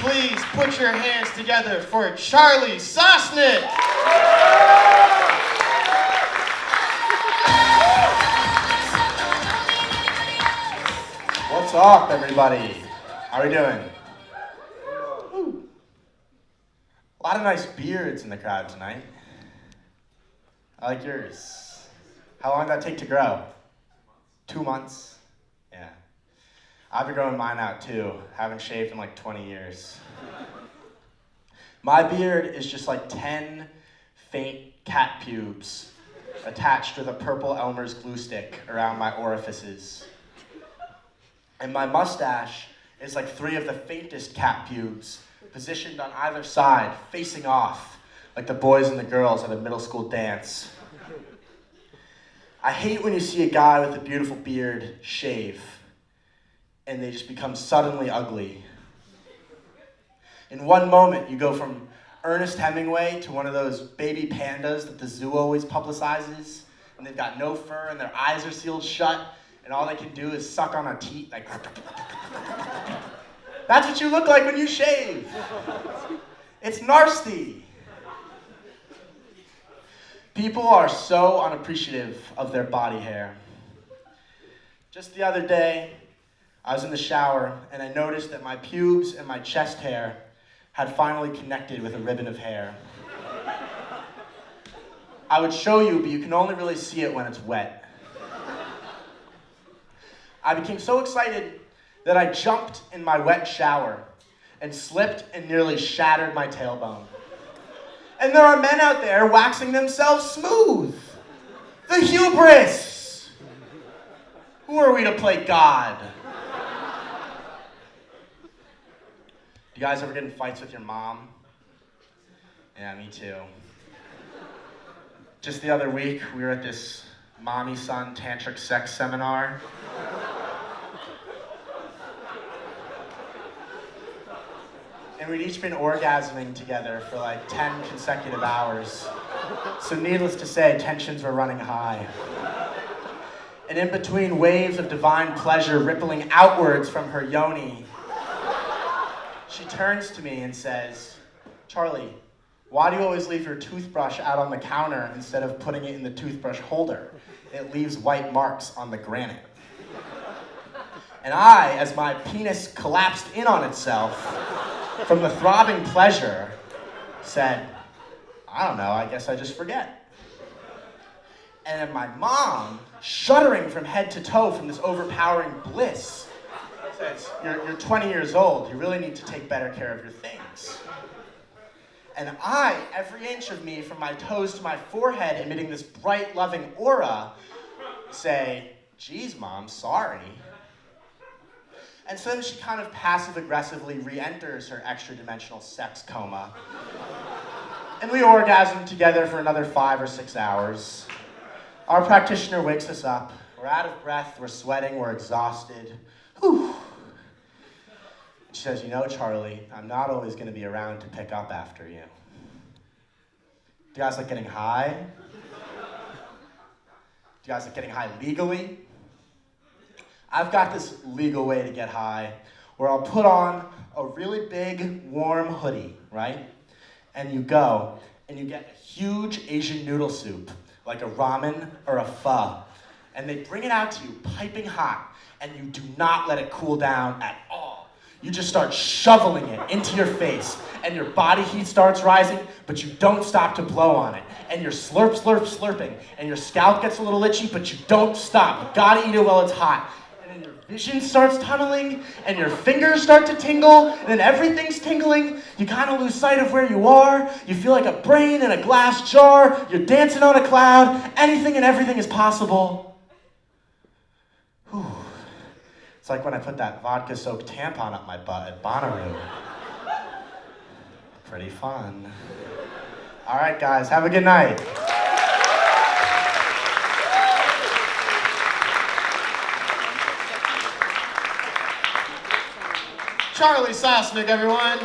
Please put your hands together for Charlie Sosnick. What's up, everybody? How are we doing? Woo. A lot of nice beards in the crowd tonight. I like yours. How long did that take to grow? 2 months? Yeah. I've been growing mine out too. Haven't shaved in like 20 years. My beard is just like 10 faint cat pubes attached with a purple Elmer's glue stick around my orifices. And my mustache is like 3 of the faintest cat pubes positioned on either side, facing off, like the boys and the girls at a middle school dance. I hate when you see a guy with a beautiful beard shave and they just become suddenly ugly. In one moment, you go from Ernest Hemingway to one of those baby pandas that the zoo always publicizes, and they've got no fur and their eyes are sealed shut, and all they can do is suck on a teat, like... That's what you look like when you shave. It's nasty. People are so unappreciative of their body hair. Just the other day, I was in the shower, and I noticed that my pubes and my chest hair had finally connected with a ribbon of hair. I would show you, but you can only really see it when it's wet. I became so excited that I jumped in my wet shower and slipped and nearly shattered my tailbone. And there are men out there waxing themselves smooth. The hubris! Who are we to play God? Do you guys ever get in fights with your mom? Yeah, me too. Just the other week, we were at this mommy-son tantric sex seminar. And we'd each been orgasming together for like 10 consecutive hours. So needless to say, tensions were running high. And in between waves of divine pleasure rippling outwards from her yoni, she turns to me and says, "Charlie, why do you always leave your toothbrush out on the counter instead of putting it in the toothbrush holder? It leaves white marks on the granite." And I, as my penis collapsed in on itself from the throbbing pleasure, said, "I don't know, I guess I just forget." And then my mom, shuddering from head to toe from this overpowering bliss, says, you're 20 years old, you really need to take better care of your things. And I, every inch of me from my toes to my forehead emitting this bright, loving aura, say, "Geez, Mom, sorry." And so then she kind of passive-aggressively re-enters her extra-dimensional sex coma. And we orgasm together for another 5 or 6 hours. Our practitioner wakes us up. We're out of breath, we're sweating, we're exhausted. Whew. She says, "You know, Charlie, I'm not always going to be around to pick up after you." Do you guys like getting high? Do you guys like getting high legally? I've got this legal way to get high where I'll put on a really big, warm hoodie, right? And you go, and you get a huge Asian noodle soup, like a ramen or a pho. And they bring it out to you piping hot, and you do not let it cool down at all. You just start shoveling it into your face, and your body heat starts rising, but you don't stop to blow on it. And you're slurping, and your scalp gets a little itchy, but you don't stop. You gotta eat it while it's hot. And then your vision starts tunneling, and your fingers start to tingle, and then everything's tingling. You kind of lose sight of where you are. You feel like a brain in a glass jar. You're dancing on a cloud. Anything and everything is possible. Whew. It's like when I put that vodka-soaked tampon up my butt at Bonnaroo. Pretty fun. All right, guys, have a good night. Charlie Sosnick, everyone.